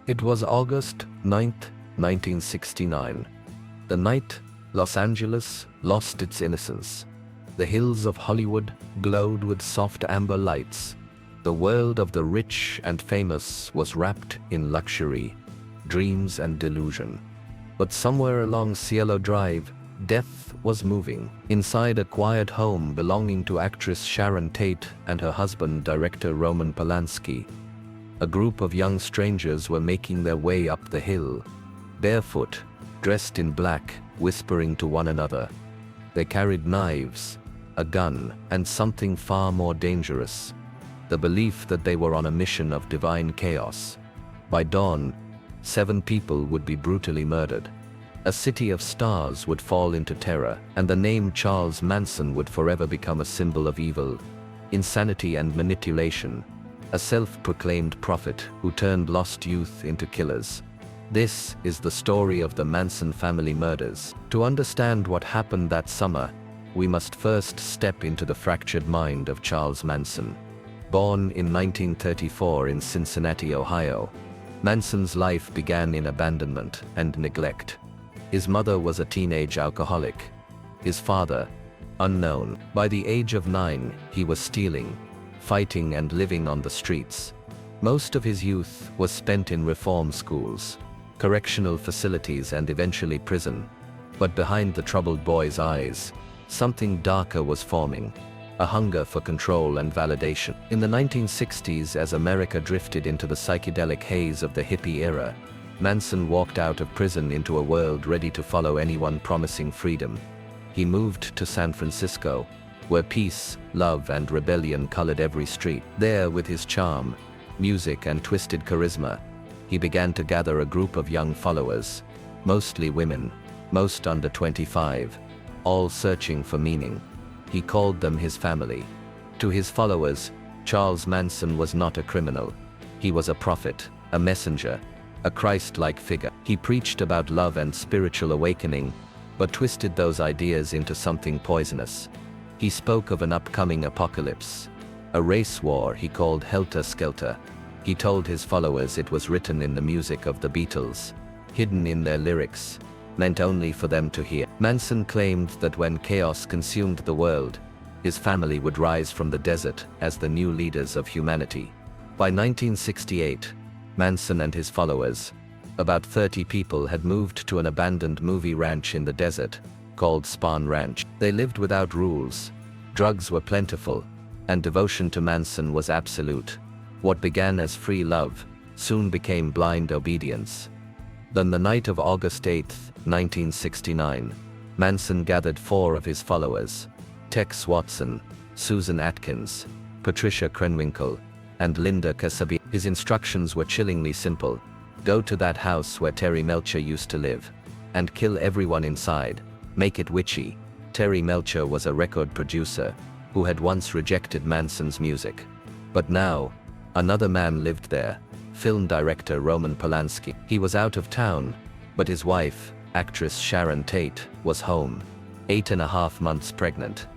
It was August 9th, 1969. The night Los Angeles lost its innocence. The hills of Hollywood glowed with soft amber lights. The world of the rich and famous was wrapped in luxury, dreams and delusion. But somewhere along Cielo Drive, death was moving. Inside a quiet home belonging to actress Sharon Tate and her husband, director Roman Polanski, a group of young strangers were making their way up the hill, barefoot, dressed in black, whispering to one another. They carried knives, a gun, and something far more dangerous: the belief that they were on a mission of divine chaos. By dawn, 7 people would be brutally murdered. A city of stars would fall into terror, and the name Charles Manson would forever become a symbol of evil, insanity and manipulation. A self-proclaimed prophet who turned lost youth into killers. This is the story of the Manson family murders. To understand what happened that summer, we must first step into the fractured mind of Charles Manson. Born in 1934 in Cincinnati, Ohio, Manson's life began in abandonment and neglect. His mother was a teenage alcoholic. His father, unknown. By the age of 9, he was stealing, fighting and living on the streets. Most of his youth was spent in reform schools, correctional facilities and eventually prison. But behind the troubled boy's eyes, something darker was forming: a hunger for control and validation. In the 1960s, as America drifted into the psychedelic haze of the hippie era, Manson walked out of prison into a world ready to follow anyone promising freedom. He moved to San Francisco, where peace, love, and rebellion colored every street. There, with his charm, music, and twisted charisma, he began to gather a group of young followers, mostly women, most under 25, all searching for meaning. He called them his family. To his followers, Charles Manson was not a criminal. He was a prophet, a messenger, a Christ-like figure. He preached about love and spiritual awakening, but twisted those ideas into something poisonous. He spoke of an upcoming apocalypse, a race war he called Helter Skelter. He told his followers it was written in the music of the Beatles, hidden in their lyrics, meant only for them to hear. Manson claimed that when chaos consumed the world, his family would rise from the desert as the new leaders of humanity. By 1968, Manson and his followers, about 30 people, had moved to an abandoned movie ranch in the desert, called Spahn Ranch. They lived without rules, drugs were plentiful, and devotion to Manson was absolute. What began as free love soon became blind obedience. Then, the night of August 8th, 1969, Manson gathered 4 of his followers: Tex Watson, Susan Atkins, Patricia Krenwinkel, and Linda Kasabi. His instructions were chillingly simple: go to that house where Terry Melcher used to live, and kill everyone inside. Make it witchy. Terry Melcher was a record producer who had once rejected Manson's music. But now, another man lived there: film director Roman Polanski. He was out of town, but his wife, actress Sharon Tate, was home, 8.5 months pregnant.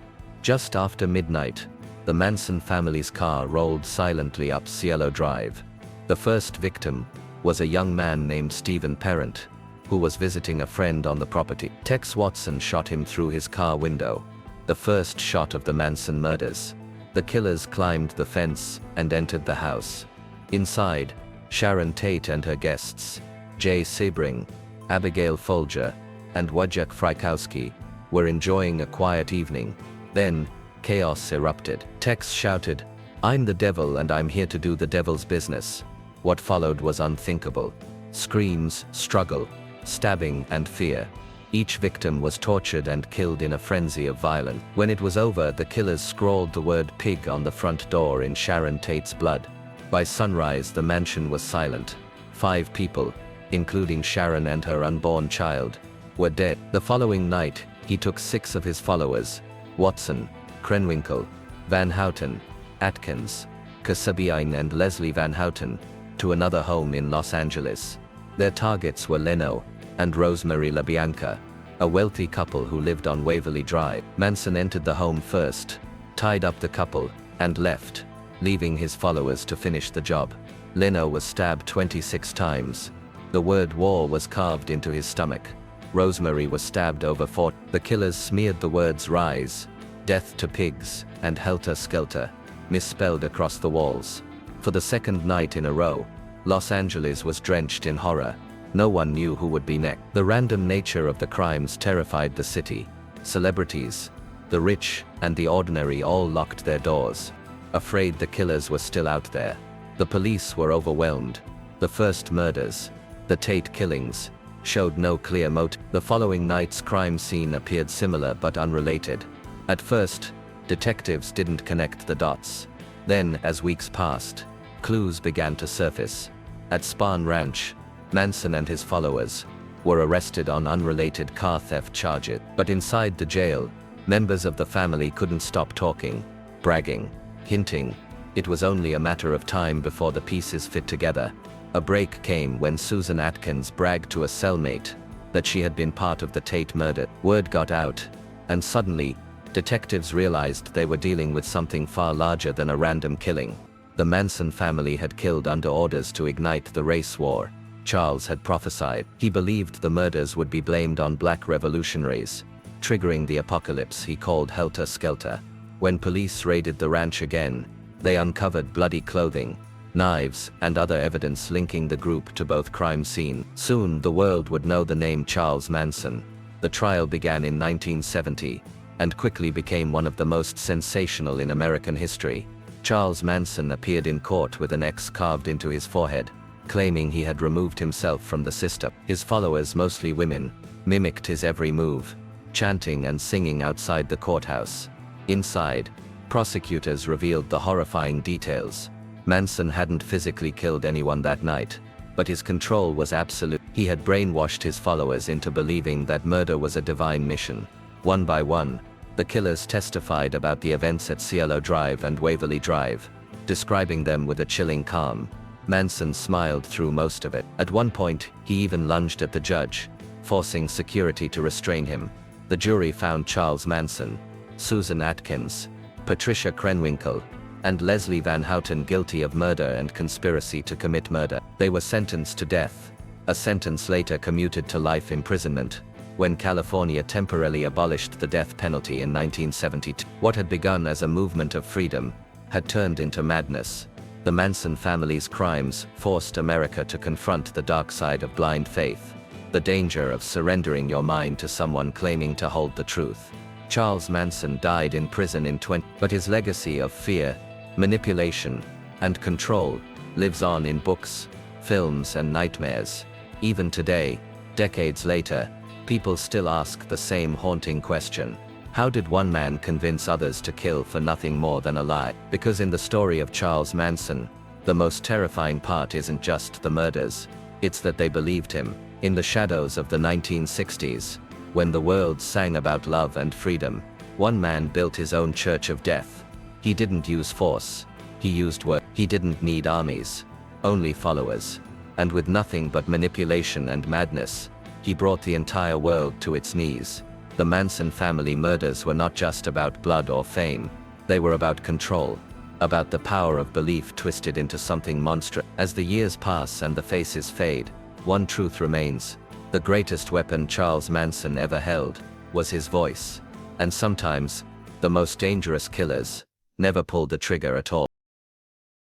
Just after midnight, the Manson family's car rolled silently up Cielo Drive. The first victim was a young man named Stephen Parent, who was visiting a friend on the property. Tex Watson shot him through his car window, the first shot of the Manson murders. The killers climbed the fence and entered the house. Inside, Sharon Tate and her guests, Jay Sebring, Abigail Folger, and Wojciech Frykowski, were enjoying a quiet evening. Then, chaos erupted. Tex shouted, "I'm the devil and I'm here to do the devil's business." What followed was unthinkable. Screams, struggle, stabbing, and fear. Each victim was tortured and killed in a frenzy of violence. When it was over, the killers scrawled the word pig on the front door in Sharon Tate's blood. By sunrise, the mansion was silent. 5 people, including Sharon and her unborn child, were dead. The following night, he took 6 of his followers: Watson, Krenwinkel, Van Houten, Atkins, Kasabian, and Leslie Van Houten, to another home in Los Angeles. Their targets were Leno and Rosemary LaBianca, a wealthy couple who lived on Waverly Drive. Manson entered the home first, tied up the couple, and left, leaving his followers to finish the job. Lino was stabbed 26 times. The word war was carved into his stomach. Rosemary was stabbed over 4. The killers smeared the words rise, death to pigs, and helter skelter, misspelled across the walls. For the second night in a row, Los Angeles was drenched in horror. No one knew who would be next. The random nature of the crimes terrified the city. Celebrities, the rich, and the ordinary all locked their doors, afraid the killers were still out there. The police were overwhelmed. The first murders, the Tate killings, showed no clear motive. The following night's crime scene appeared similar but unrelated. At first, detectives didn't connect the dots. Then, as weeks passed, clues began to surface. At Spahn Ranch, Manson and his followers were arrested on unrelated car theft charges. But inside the jail, members of the family couldn't stop talking, bragging, hinting. It was only a matter of time before the pieces fit together. A break came when Susan Atkins bragged to a cellmate that she had been part of the Tate murder. Word got out, and suddenly, detectives realized they were dealing with something far larger than a random killing. The Manson family had killed under orders to ignite the race war. Charles had prophesied. He believed the murders would be blamed on black revolutionaries, triggering the apocalypse he called helter skelter. When police raided the ranch again, they uncovered bloody clothing, knives, and other evidence linking the group to both crime scene. Soon the world would know the name Charles Manson. The trial began in 1970, and quickly became one of the most sensational in American history. Charles Manson appeared in court with an X carved into his forehead, claiming he had removed himself from the system. His followers, mostly women, mimicked his every move, chanting and singing outside the courthouse. Inside, prosecutors revealed the horrifying details. Manson hadn't physically killed anyone that night, but his control was absolute. He had brainwashed his followers into believing that murder was a divine mission. One by one, the killers testified about the events at Cielo Drive and Waverly Drive, describing them with a chilling calm. Manson smiled through most of it. At one point, he even lunged at the judge, forcing security to restrain him. The jury found Charles Manson, Susan Atkins, Patricia Krenwinkel, and Leslie Van Houten guilty of murder and conspiracy to commit murder. They were sentenced to death, a sentence later commuted to life imprisonment, when California temporarily abolished the death penalty in 1972. What had begun as a movement of freedom had turned into madness. The Manson family's crimes forced America to confront the dark side of blind faith, the danger of surrendering your mind to someone claiming to hold the truth. Charles Manson died in prison in but his legacy of fear, manipulation, and control lives on in books, films, and nightmares. Even today, decades later, people still ask the same haunting question. How did one man convince others to kill for nothing more than a lie? Because in the story of Charles Manson, the most terrifying part isn't just the murders, it's that they believed him. In the shadows of the 1960s, when the world sang about love and freedom, one man built his own church of death. He didn't use force, he used word. He didn't need armies, only followers. And with nothing but manipulation and madness, he brought the entire world to its knees. The Manson family murders were not just about blood or fame, they were about control, about the power of belief twisted into something monstrous. As the years pass and the faces fade, one truth remains: the greatest weapon Charles Manson ever held was his voice. And sometimes, the most dangerous killers never pulled the trigger at all.